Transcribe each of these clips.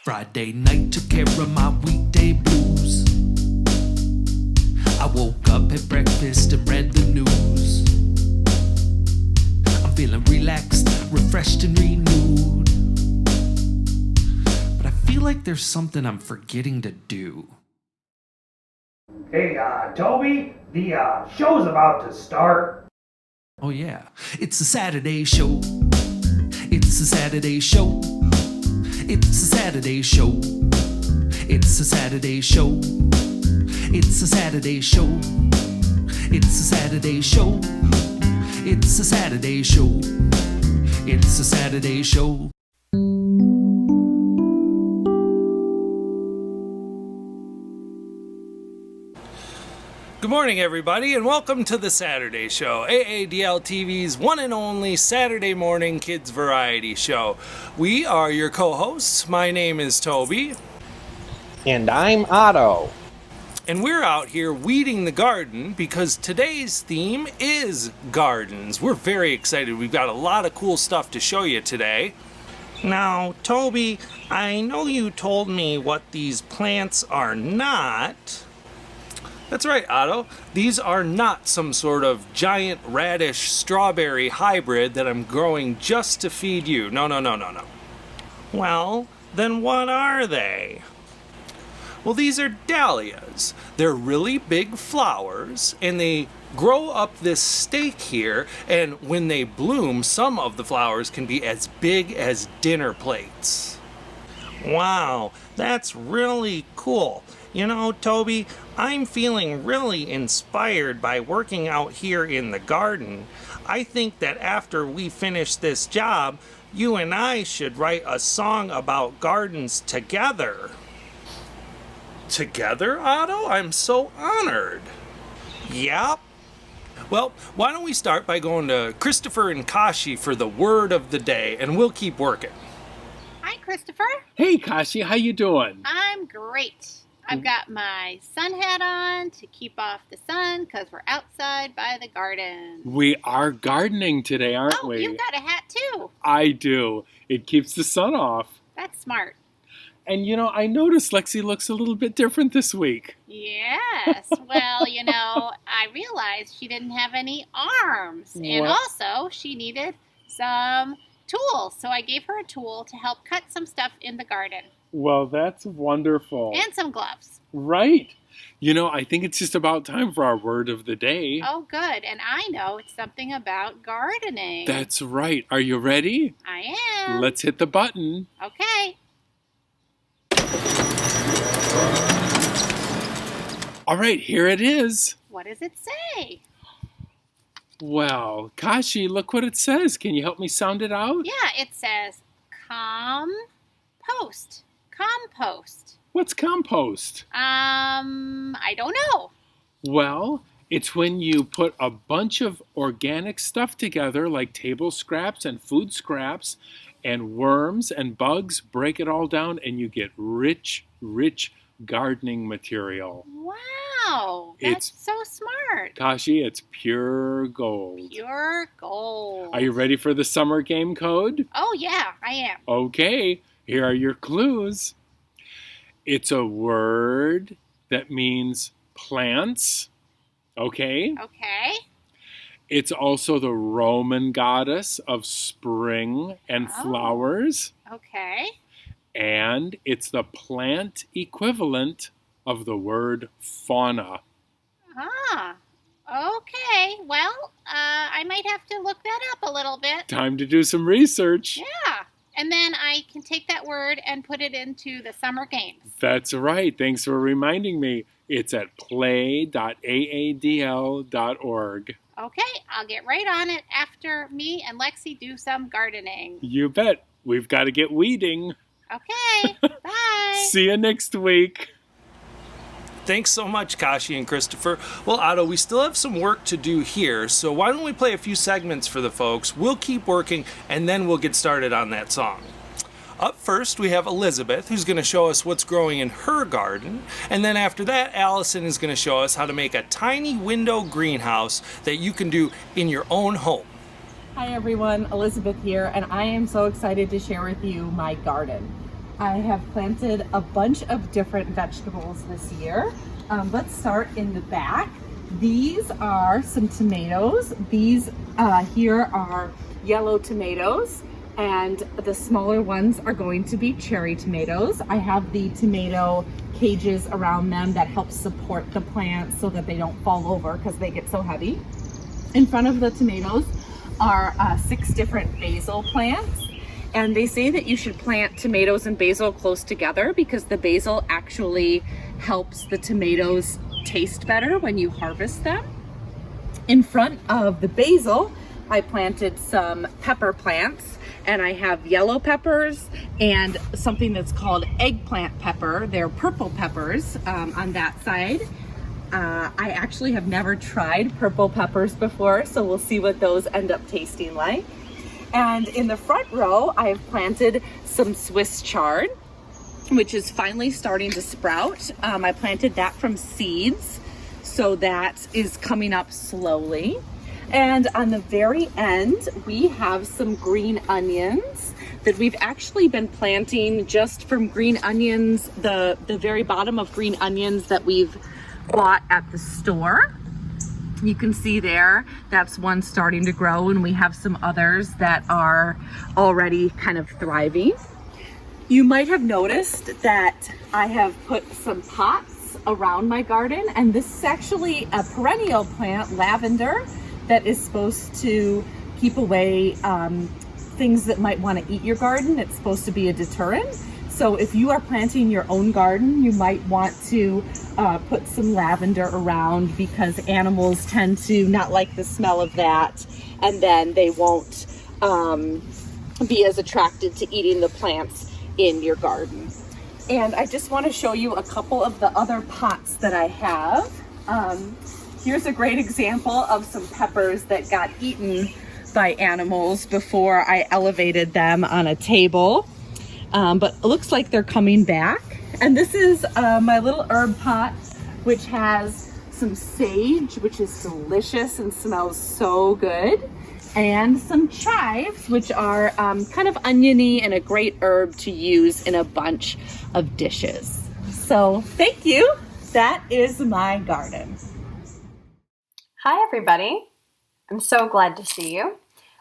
Friday night took care of my weekday blues. I woke up, had breakfast, and read the news. I'm feeling relaxed, refreshed, and renewed. But I feel like there's something I'm forgetting to do. Hey, Toby, the show's about to start. Oh yeah, it's a Saturday show. It's a Saturday show. It's a Saturday show. It's a Saturday show. It's a Saturday show. It's a Saturday show. It's a Saturday show. It's a Saturday show. Good morning, everybody, and welcome to the Saturday Show, AADL TV's one and only Saturday morning kids variety show. We are your co-hosts. My name is Toby. And I'm Otto. And we're out here weeding the garden because today's theme is gardens. We're very excited. We've got a lot of cool stuff to show you today. Now, Toby, I know you told me what these plants are not. That's right, Otto. These are not some sort of giant radish strawberry hybrid that I'm growing just to feed you. No. Well, then what are they? Well, these are dahlias. They're really big flowers, and they grow up this stake here, and when they bloom, some of the flowers can be as big as dinner plates. Wow, that's really cool. You know, Toby, I'm feeling really inspired by working out here in the garden. I think that after we finish this job, you and I should write a song about gardens together. Together, Otto? I'm so honored. Yep. Well, why don't we start by going to Christopher and Kashi for the word of the day, and we'll keep working. Hi, Christopher. Hey, Kashi, how you doing? I'm great. I've got my sun hat on to keep off the sun because we're outside by the garden. We are gardening today, aren't we? Oh, you've got a hat too. I do. It keeps the sun off. That's smart. And you know, I noticed Lexi looks a little bit different this week. Yes. Well, you know, I realized she didn't have any arms. And What? also, she needed some tools. So I gave her a tool to help cut some stuff in the garden. Well, that's wonderful. And some gloves. Right. You know, I think it's just about time for our word of the day. Oh, good. And I know it's something about gardening. That's right. Are you ready? I am. Let's hit the button. Okay. All right, here it is. What does it say? Well, Kashi, look what it says. Can you help me sound it out? Yeah, it says compost. Compost. What's compost? I don't know. Well, it's when you put a bunch of organic stuff together, like table scraps and food scraps, and worms and bugs, break it all down, and you get rich gardening material. Wow, that's so smart. Kashi, it's pure gold. Pure gold. Are you ready for the summer game code? Oh, yeah, I am. Okay, here are your clues. It's a word that means plants. Okay? Okay. It's also the Roman goddess of spring and flowers. Okay. And it's the plant equivalent of the word fauna. Ah, okay. Well, I might have to look that up a little bit. Time to do some research. Yeah. And then I can take that word and put it into the summer games. That's right. Thanks for reminding me. It's at play.aadl.org. Okay, I'll get right on it after me and Lexi do some gardening. You bet. We've got to get weeding. Okay, bye. See you next week. Thanks so much, Kashi and Christopher. Well, Otto, we still have some work to do here, so why don't we play a few segments for the folks? We'll keep working, and then we'll get started on that song. Up first, we have Elizabeth, who's going to show us what's growing in her garden. And then after that, Allison is going to show us how to make a tiny window greenhouse that you can do in your own home. Hi everyone, Elizabeth here, and I am so excited to share with you my garden. I have planted a bunch of different vegetables this year. Let's start in the back. These are some tomatoes. These here are yellow tomatoes, and the smaller ones are going to be cherry tomatoes. I have the tomato cages around them that help support the plants so that they don't fall over because they get so heavy. In front of the tomatoes are 6 different basil plants. And they say that you should plant tomatoes and basil close together because the basil actually helps the tomatoes taste better when you harvest them. In front of the basil, I planted some pepper plants, and I have yellow peppers and something that's called eggplant pepper. They're purple peppers on that side. I actually have never tried purple peppers before, so we'll see what those end up tasting like. And in the front row, I have planted some Swiss chard, which is finally starting to sprout. I planted that from seeds, so that is coming up slowly. And on the very end, we have some green onions that we've actually been planting just from green onions, the very bottom of green onions that we've bought at the store. You can see there, that's one starting to grow, and we have some others that are already kind of thriving. You might have noticed that I have put some pots around my garden, and this is actually a perennial plant, lavender, that is supposed to keep away things that might want to eat your garden. It's supposed to be a deterrent. So if you are planting your own garden, you might want to put some lavender around because animals tend to not like the smell of that, and then they won't be as attracted to eating the plants in your garden. And I just want to show you a couple of the other pots that I have. Here's a great example of some peppers that got eaten by animals before I elevated them on a table. But it looks like they're coming back. And this is my little herb pot, which has some sage, which is delicious and smells so good, and some chives, which are kind of oniony and a great herb to use in a bunch of dishes. So thank you. That is my garden. Hi everybody. I'm so glad to see you.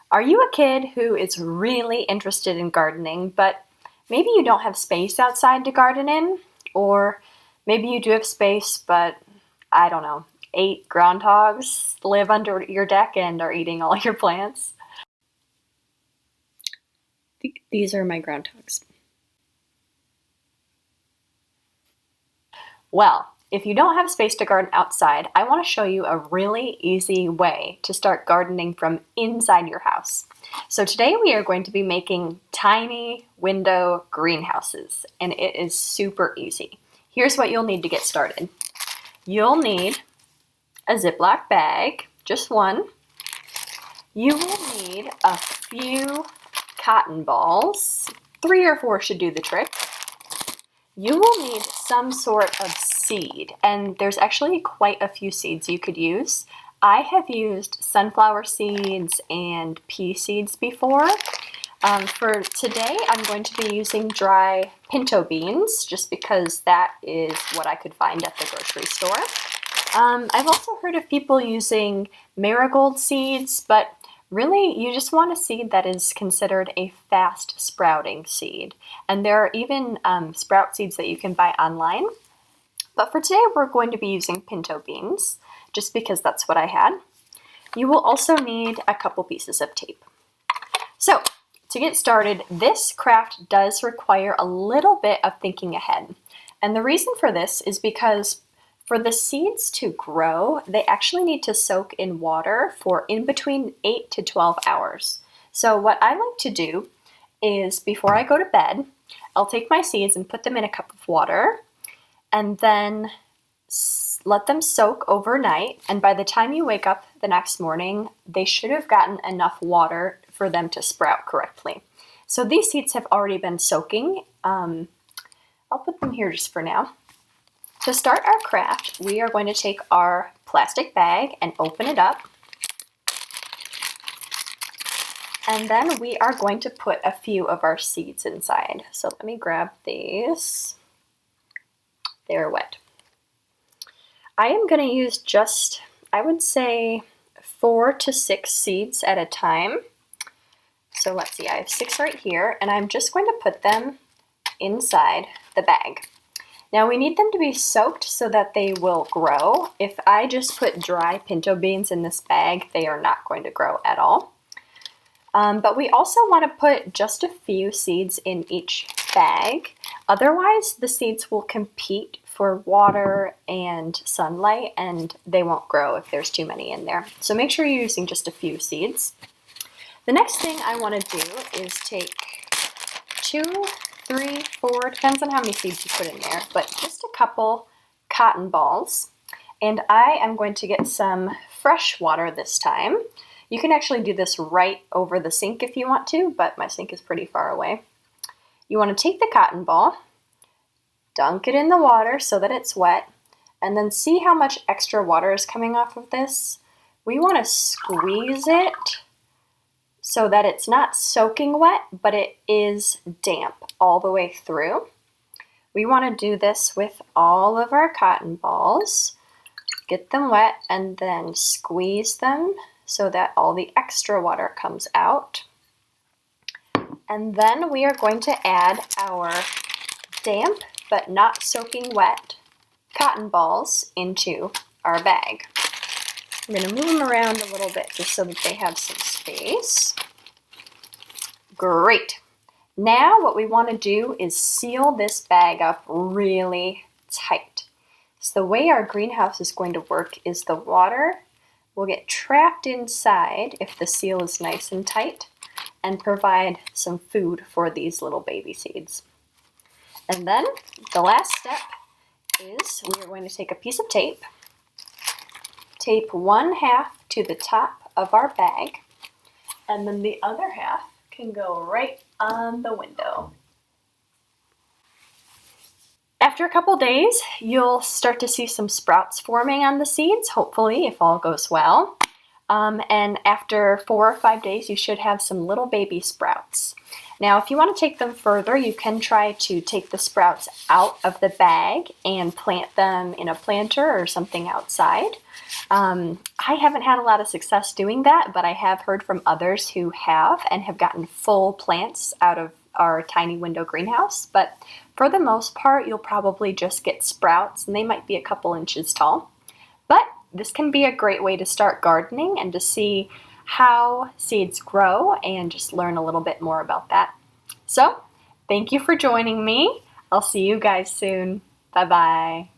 Are you a kid who is really interested in gardening, but maybe you don't have space outside to garden in? Or maybe you do have space, but I don't know, 8 groundhogs live under your deck and are eating all your plants? These are my groundhogs. Well, if you don't have space to garden outside, I want to show you a really easy way to start gardening from inside your house. So today we are going to be making tiny window greenhouses, and it is super easy. Here's what you'll need to get started. You'll need a Ziploc bag, just one. You will need a few cotton balls. 3 or 4 should do the trick. You will need some sort of seed, and there's actually quite a few seeds you could use. I have used sunflower seeds and pea seeds before. For today, I'm going to be using dry pinto beans, just because that is what I could find at the grocery store. I've also heard of people using marigold seeds, but really, you just want a seed that is considered a fast sprouting seed. And there are even sprout seeds that you can buy online. But for today, we're going to be using pinto beans, just because that's what I had. You will also need a couple pieces of tape. So, to get started, this craft does require a little bit of thinking ahead. And the reason for this is because for the seeds to grow, they actually need to soak in water for in between 8 to 12 hours. So what I like to do is before I go to bed, I'll take my seeds and put them in a cup of water and then let them soak overnight. And by the time you wake up the next morning, they should have gotten enough water for them to sprout correctly. So these seeds have already been soaking. I'll put them here just for now. To start our craft, we are going to take our plastic bag and open it up. And then we are going to put a few of our seeds inside. So let me grab these. They're wet. I am going to use just, I would say, 4 to 6 seeds at a time. So let's see, I have 6 right here, and I'm just going to put them inside the bag. Now we need them to be soaked so that they will grow. If I just put dry pinto beans in this bag, they are not going to grow at all. But we also want to put just a few seeds in each bag. Otherwise, the seeds will compete for water and sunlight, and they won't grow if there's too many in there. So make sure you're using just a few seeds. The next thing I want to do is take 2, 3, 4, depends on how many seeds you put in there, but just a couple cotton balls. And I am going to get some fresh water this time. You can actually do this right over the sink if you want to, but my sink is pretty far away. You want to take the cotton ball, dunk it in the water so that it's wet, and then see how much extra water is coming off of this. We want to squeeze it so that it's not soaking wet, but it is damp all the way through. We want to do this with all of our cotton balls. Get them wet and then squeeze them so that all the extra water comes out. And then we are going to add our damp but not soaking wet cotton balls into our bag. I'm going to move them around a little bit just so that they have some space. Great. Now what we want to do is seal this bag up really tight. So the way our greenhouse is going to work is the water will get trapped inside if the seal is nice and tight and provide some food for these little baby seeds. And then the last step is we are going to take a piece of tape, tape 1/2 to the top of our bag, and then the other half can go right on the window. After a couple days, you'll start to see some sprouts forming on the seeds, hopefully, if all goes well. And after 4 or 5 days, you should have some little baby sprouts. Now, if you want to take them further, you can try to take the sprouts out of the bag and plant them in a planter or something outside. I haven't had a lot of success doing that, but I have heard from others who have and have gotten full plants out of our tiny window greenhouse. But for the most part, you'll probably just get sprouts, and they might be a couple inches tall. But this can be a great way to start gardening and to see how seeds grow and just learn a little bit more about that. So, thank you for joining me. I'll see you guys soon. Bye-bye.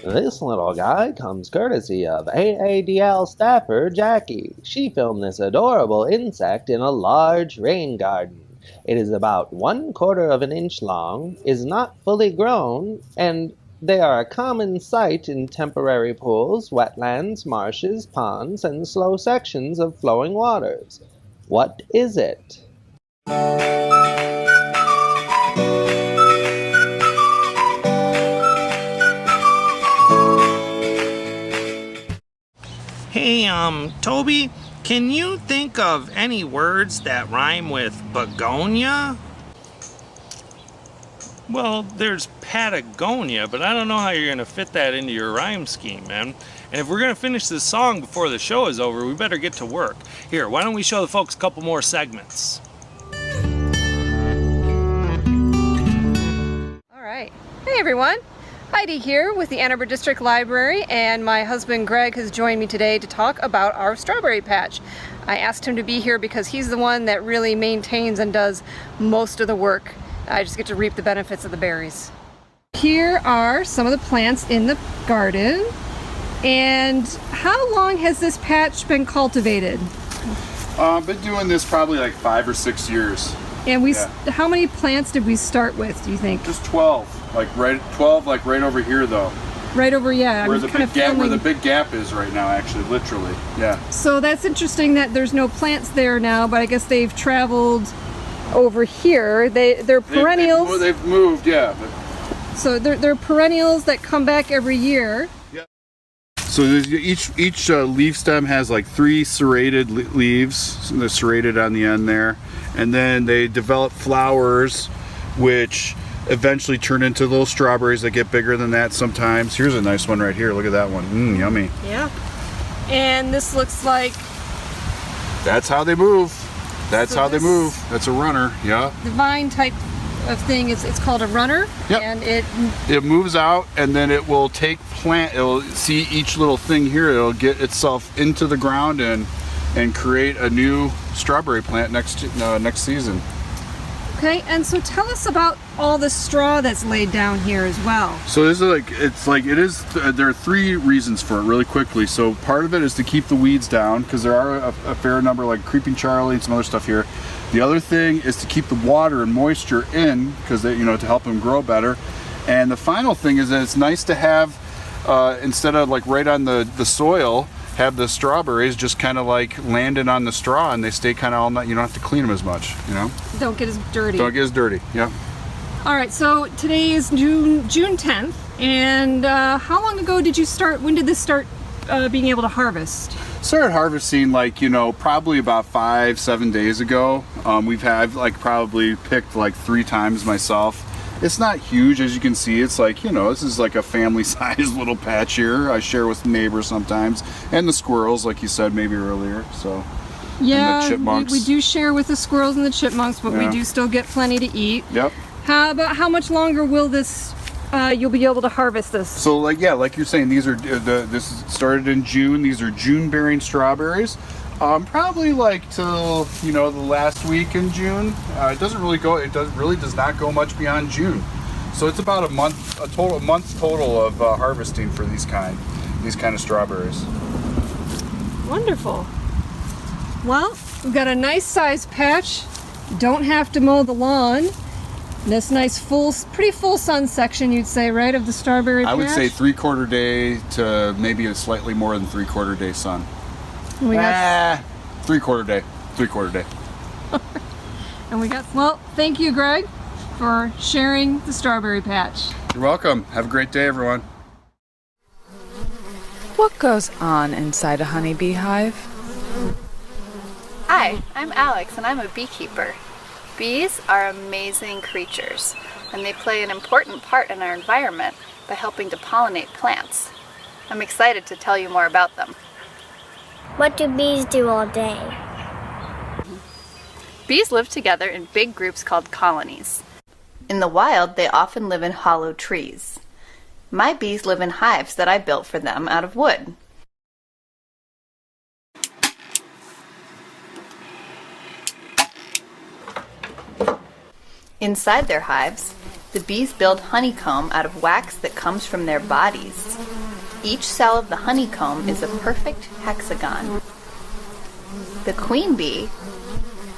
This little guy comes courtesy of AADL staffer Jackie. She filmed this adorable insect in a large rain garden. It is about 1/4 of an inch long, is not fully grown, and they are a common sight in temporary pools, wetlands, marshes, ponds, and slow sections of flowing waters. What is it? Hey, Toby, can you think of any words that rhyme with begonia? Well, there's Patagonia, but I don't know how you're going to fit that into your rhyme scheme, man. And if we're going to finish this song before the show is over, we better get to work. Here, why don't we show the folks a couple more segments? All right. Hey, everyone. Heidi here with the Ann Arbor District Library, and my husband Greg has joined me today to talk about our strawberry patch. I asked him to be here because he's the one that really maintains and does most of the work. I just get to reap the benefits of the berries. Here are some of the plants in the garden. And how long has this patch been cultivated? I've been doing this probably like 5 or 6 years. And how many plants did we start with, do you think? Just 12. Like right over here though. Right over, yeah. Where the big gap is right now, actually, literally. Yeah. So that's interesting that there's no plants there now, but I guess they've traveled over here. They're perennials. They've moved, yeah. So they're perennials that come back every year. So there's each leaf stem has like 3 serrated leaves. So they're serrated on the end there, and then they develop flowers, which eventually turn into little strawberries that get bigger than that sometimes. Here's a nice one right here. Look at that one. Yummy. Yeah. And this looks like... That's how they move. That's how they move. That's a runner. Yeah. The vine type of thing, it's called a runner. Yep. And it moves out, and then it will take plant. It'll see each little thing here. It'll get itself into the ground and create a new strawberry plant next season. Okay, and so tell us about all the straw that's laid down here as well. So this is there are 3 reasons for it really quickly. So part of it is to keep the weeds down, because there are a fair number like creeping Charlie and some other stuff here. The other thing is to keep the water and moisture in, because to help them grow better. And the final thing is that it's nice to have, instead of like right on the soil, have the strawberries just kind of like landing on the straw, and they stay kind of all night. You don't have to clean them as much, Don't get as dirty. Don't get as dirty, yeah. All right, so today is June 10th, and how long ago did you start, when did this start being able to harvest? Started harvesting probably about 5-7 days ago. I've probably picked 3 times myself. It's not huge, as you can see. It's this is like a family-sized little patch here. I share with neighbors sometimes, and the squirrels, like you said maybe earlier. So yeah, and the chipmunks. We do share with the squirrels and the chipmunks, but we do still get plenty to eat. Yep. How much longer will this? You'll be able to harvest this. So like you're saying, these are this started in June. These are June-bearing strawberries. Probably till the last week in June. It does not go much beyond June. So it's about a month total of harvesting for these kind of strawberries. Wonderful. Well, we've got a nice sized patch. Don't have to mow the lawn. This nice pretty full sun section, you'd say, right, of the strawberry patch? I would say 3/4 day to maybe a slightly more than 3/4 day sun. We got 3/4 day. 3/4 day. Well, thank you, Greg, for sharing the strawberry patch. You're welcome. Have a great day, everyone. What goes on inside a honeybee hive? Hi, I'm Alex, and I'm a beekeeper. Bees are amazing creatures, and they play an important part in our environment by helping to pollinate plants. I'm excited to tell you more about them. What do bees do all day? Bees live together in big groups called colonies. In the wild, they often live in hollow trees. My bees live in hives that I built for them out of wood. Inside their hives, the bees build honeycomb out of wax that comes from their bodies. Each cell of the honeycomb is a perfect hexagon. The queen bee,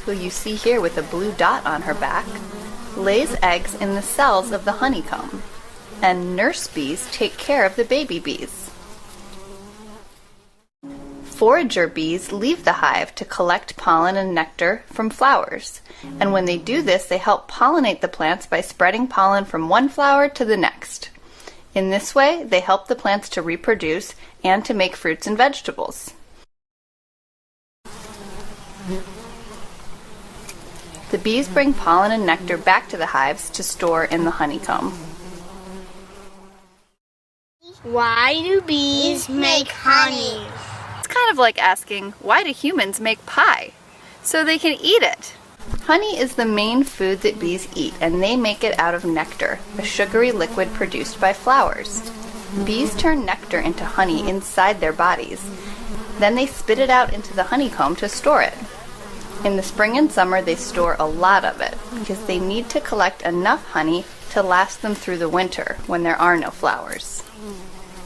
who you see here with a blue dot on her back, lays eggs in the cells of the honeycomb, and nurse bees take care of the baby bees. Forager bees leave the hive to collect pollen and nectar from flowers, and when they do this, they help pollinate the plants by spreading pollen from one flower to the next. In this way, they help the plants to reproduce and to make fruits and vegetables. The bees bring pollen and nectar back to the hives to store in the honeycomb. Why do bees make honey? It's kind of like asking, why do humans make pie? So they can eat it. Honey is the main food that bees eat, and they make it out of nectar, a sugary liquid produced by flowers. Bees turn nectar into honey inside their bodies. Then they spit it out into the honeycomb to store it. In the spring and summer, they store a lot of it because they need to collect enough honey to last them through the winter when there are no flowers.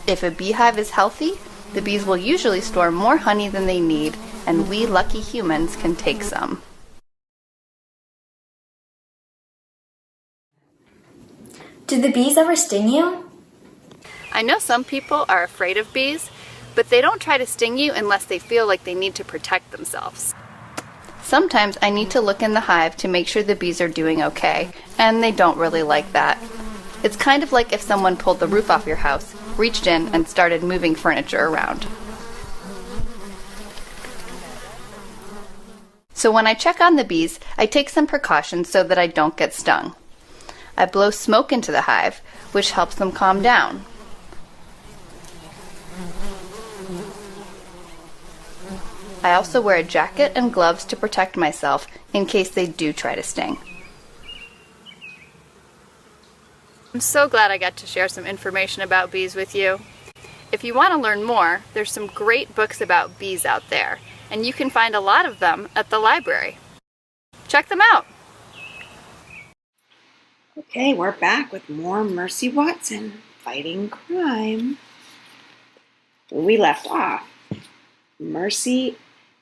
If a beehive is healthy, the bees will usually store more honey than they need, and we lucky humans can take some. Do the bees ever sting you? I know some people are afraid of bees, but they don't try to sting you unless they feel like they need to protect themselves. Sometimes I need to look in the hive to make sure the bees are doing okay, and they don't really like that. It's kind of like if someone pulled the roof off your house, reached in, and started moving furniture around. So when I check on the bees, I take some precautions so that I don't get stung. I blow smoke into the hive, which helps them calm down. I also wear a jacket and gloves to protect myself in case they do try to sting. I'm so glad I got to share some information about bees with you. If you want to learn more, there's some great books about bees out there, and you can find a lot of them at the library. Check them out! Okay, we're back with more Mercy Watson fighting crime. When we left off, Mercy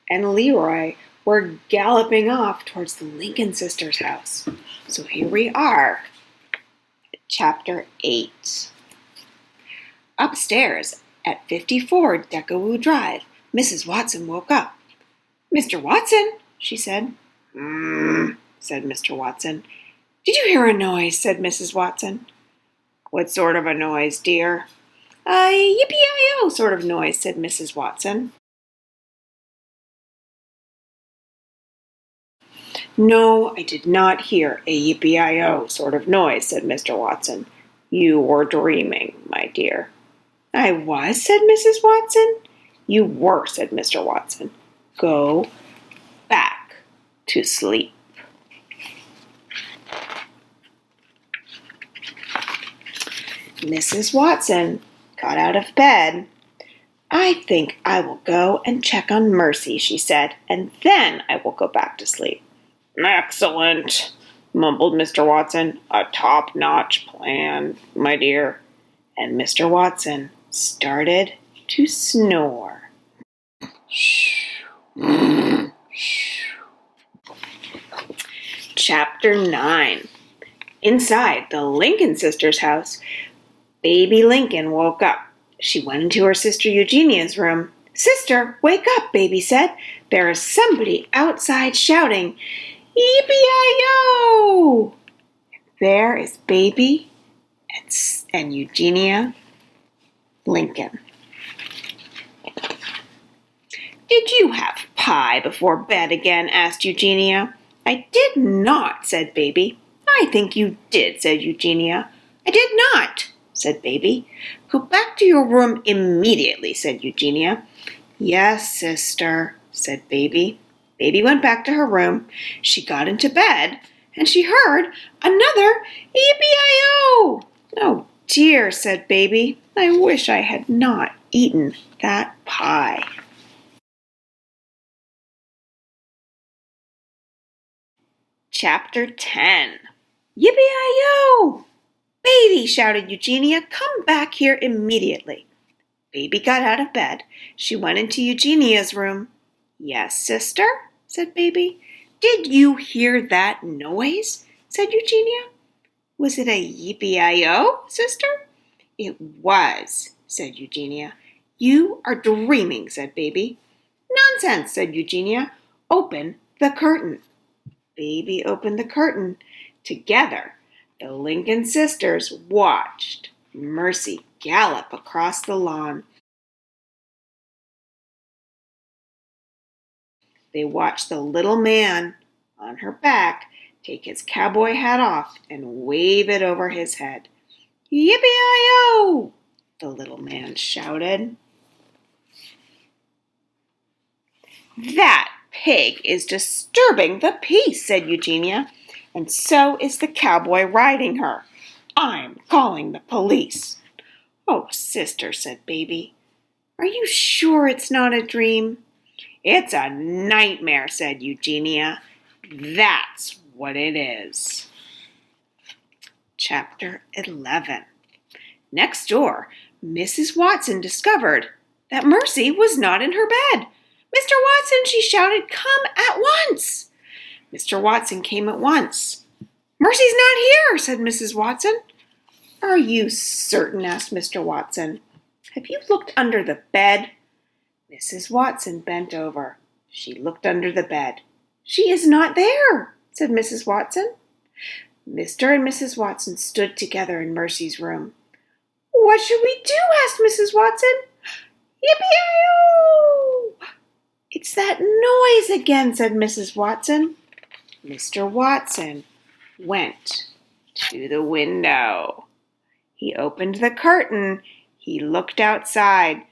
and Leroy were galloping off towards the Lincoln sisters' house. So here we are, at Chapter 8. Upstairs at 54 Decawoo Drive, Mrs. Watson woke up. "Mr. Watson," she said. Said Mr. Watson. "Did you hear a noise?" said Mrs. Watson. "What sort of a noise, dear?" "A yippee-i-o sort of noise," said Mrs. Watson. "No, I did not hear a yippee-i-o sort of noise," said Mr. Watson. "You were dreaming, my dear." "I was," said Mrs. Watson. "You were," said Mr. Watson. "Go back to sleep." Mrs. Watson got out of bed. "I think I will go and check on Mercy," she said, "and then I will go back to sleep." "Excellent," mumbled Mr. Watson. "A top-notch plan, my dear." And Mr. Watson started to snore. Chapter 9. Inside the Lincoln sisters' house, Baby Lincoln woke up. She went into her sister Eugenia's room. "Sister, wake up," Baby said. "There is somebody outside shouting, 'Yippee-i-yo!'" There is Baby and Eugenia Lincoln. "Did you have pie before bed again?" asked Eugenia. "I did not," said Baby. "I think you did," said Eugenia. "I did not," said Baby. "Go back to your room immediately," said Eugenia. "Yes, sister," said Baby. Baby went back to her room. She got into bed, and she heard another yippee-i-o. "Oh dear," said Baby. "I wish I had not eaten that pie." Chapter 10. "Yippee-i-yo! Baby," shouted Eugenia, "come back here immediately." Baby got out of bed. She went into Eugenia's room. "Yes, sister," said Baby. "Did you hear that noise?" said Eugenia. "Was it a yippee-i-o, sister?" "It was," said Eugenia. "You are dreaming," said Baby. "Nonsense," said Eugenia. "Open the curtain." Baby opened the curtain. Together, the Lincoln sisters watched Mercy gallop across the lawn. They watched the little man on her back take his cowboy hat off and wave it over his head. "Yippee-i-o!" the little man shouted. "That pig is disturbing the peace," said Eugenia, "and so is the cowboy riding her. I'm calling the police." "Oh, sister," said Baby, "are you sure it's not a dream?" "It's a nightmare," said Eugenia. "That's what it is." Chapter 11. Next door, Mrs. Watson discovered that Mercy was not in her bed. "Mr. Watson," she shouted, "come at once." Mr. Watson came at once. "Mercy's not here," said Mrs. Watson. "Are you certain?" asked Mr. Watson. "Have you looked under the bed?" Mrs. Watson bent over. She looked under the bed. "She is not there," said Mrs. Watson. Mr. and Mrs. Watson stood together in Mercy's room. "What should we do?" asked Mrs. Watson. "Yippee-yi-yo! It's that noise again," said Mrs. Watson. Mr. Watson went to the window. He opened the curtain. He looked outside.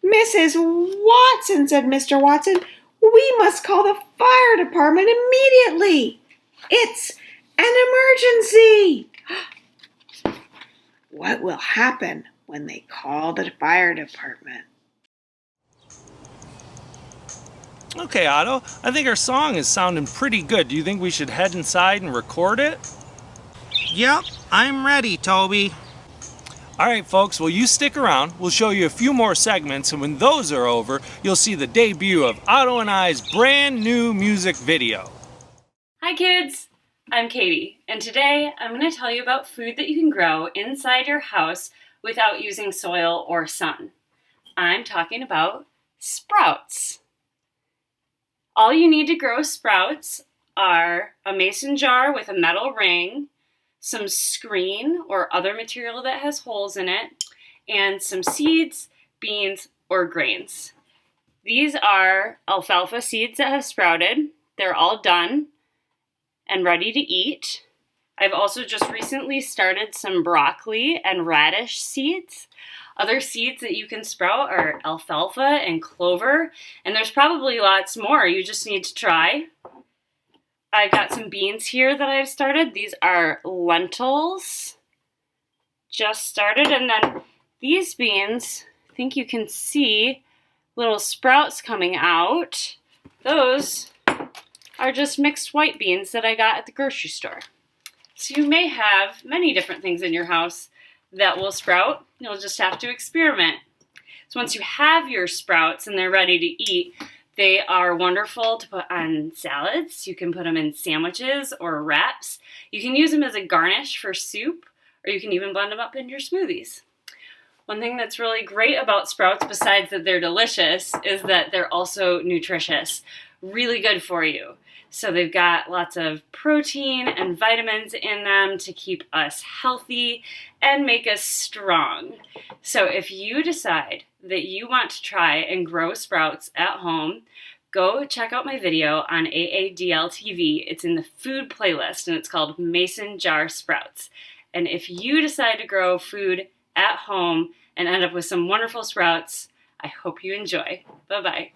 "Mrs. Watson," said Mr. Watson, "we must call the fire department immediately. It's an emergency." What will happen when they call the fire department? Okay, Otto, I think our song is sounding pretty good. Do you think we should head inside and record it? Yep, I'm ready, Toby. All right, folks, well, you stick around. We'll show you a few more segments, and when those are over, you'll see the debut of Otto and I's brand new music video. Hi, kids. I'm Katie, and today I'm going to tell you about food that you can grow inside your house without using soil or sun. I'm talking about sprouts. All you need to grow sprouts are a mason jar with a metal ring, some screen or other material that has holes in it, and some seeds, beans, or grains. These are alfalfa seeds that have sprouted. They're all done and ready to eat. I've also just recently started some broccoli and radish seeds. Other seeds that you can sprout are alfalfa and clover, and there's probably lots more. You just need to try. I've got some beans here that I've started. These are lentils. Just started, and then these beans, I think you can see little sprouts coming out. Those are just mixed white beans that I got at the grocery store. So you may have many different things in your house that will sprout. You'll just have to experiment. So once you have your sprouts and they're ready to eat, they are wonderful to put on salads. You can put them in sandwiches or wraps. You can use them as a garnish for soup, or you can even blend them up in your smoothies. One thing that's really great about sprouts, besides that they're delicious, is that they're also nutritious. Really good for you. So they've got lots of protein and vitamins in them to keep us healthy and make us strong. So if you decide that you want to try and grow sprouts at home, go check out my video on AADL TV. It's in the food playlist and it's called Mason Jar Sprouts. And if you decide to grow food at home and end up with some wonderful sprouts, I hope you enjoy. Bye-bye.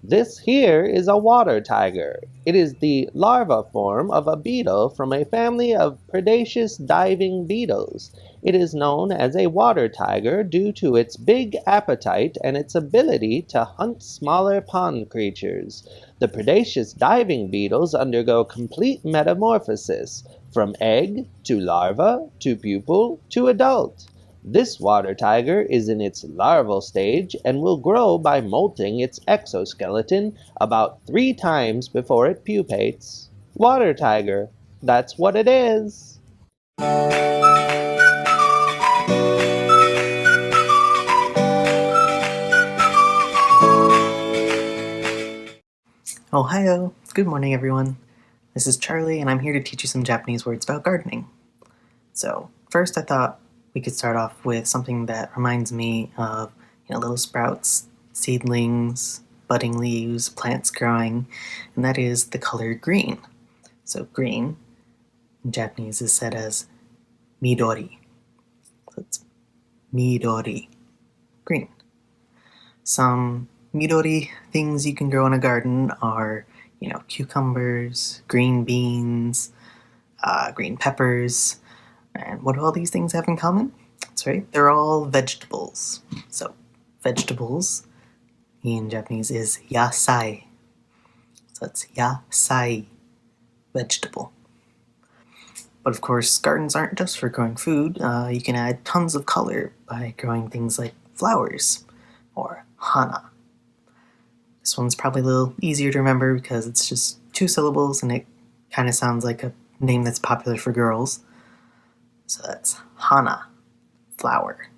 This here is a water tiger. It is the larva form of a beetle from a family of predaceous diving beetles. It is known as a water tiger due to its big appetite and its ability to hunt smaller pond creatures. The predaceous diving beetles undergo complete metamorphosis, from egg to larva to pupil to adult. This water tiger is in its larval stage and will grow by molting its exoskeleton about 3 times before it pupates. Water tiger, that's what it is. Ohio! Good morning, everyone. This is Charlie, and I'm here to teach you some Japanese words about gardening. So, first I thought we could start off with something that reminds me of, little sprouts, seedlings, budding leaves, plants growing, and that is the color green. So green in Japanese is said as midori. So it's midori, green. Some midori things you can grow in a garden are, cucumbers, green beans, green peppers. And what do all these things have in common? That's right, they're all vegetables. So, vegetables in Japanese is yasai. So it's yasai, vegetable. But of course, gardens aren't just for growing food. You can add tons of color by growing things like flowers, or hana. This one's probably a little easier to remember because it's just 2 syllables and it kind of sounds like a name that's popular for girls. So that's hana, flower.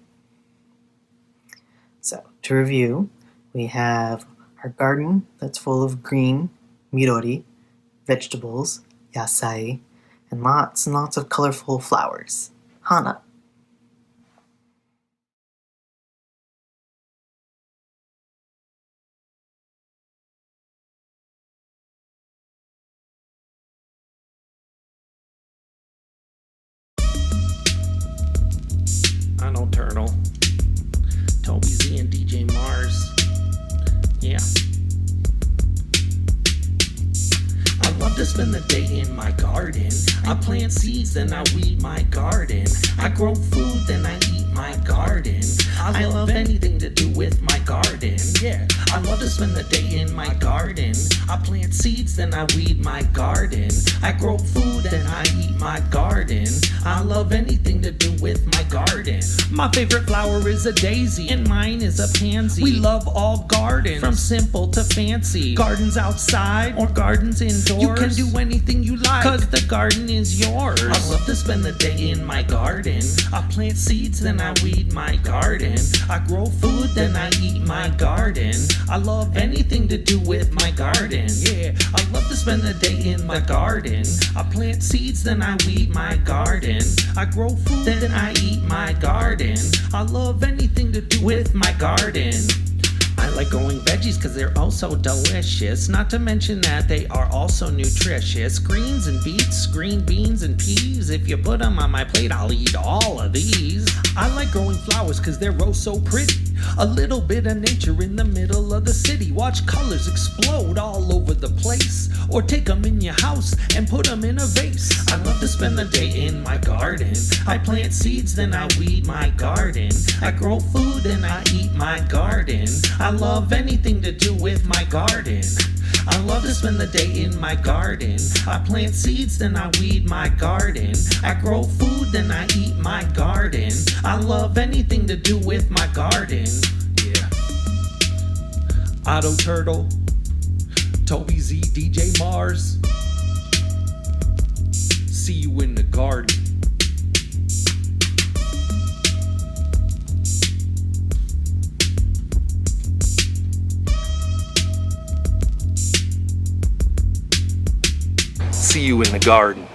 So to review, we have our garden that's full of green, midori, vegetables, yasai, and lots of colorful flowers, hana. Otto Turtle, Toby Z and DJ Mars. Yeah. I love to spend the day in my garden. I plant seeds, then I weed my garden. I grow food, then I eat my garden. I love anything to do with my garden. Yeah. I love to spend the day in my garden. I plant seeds, then I weed my garden. I grow food, then I eat my garden. I love anything to do with my garden. My favorite flower is a daisy, and mine is a pansy. We love all gardens, from simple to fancy. Gardens outside or gardens indoors. You can do anything you like, cause the garden is yours. I love to spend the day in my garden. I plant seeds, then I weed my garden. I grow food, then I eat my garden. I love anything to do with my garden. Yeah, I love to spend the day in my garden. I plant seeds, then I weed my garden. I grow food, then I eat my garden. I love anything to do with my garden. I like growing veggies cause they're oh so delicious. Not to mention that they are also nutritious. Greens and beets, green beans and peas. If you put them on my plate, I'll eat all of these. I like growing flowers cause they're oh so pretty. A little bit of nature in the middle of the city. Watch colors explode all over the place. Or take them in your house and put them in a vase. I love to spend the day in my garden. I plant seeds, then I weed my garden. I grow food, then I eat my garden. I love anything to do with my garden. I love to spend the day in my garden. I plant seeds, then I weed my garden. I grow food, then I eat my garden. I love anything to do with my garden. Yeah. Otto Turtle, Toby Z, DJ Mars. See you in the garden. See you in the garden.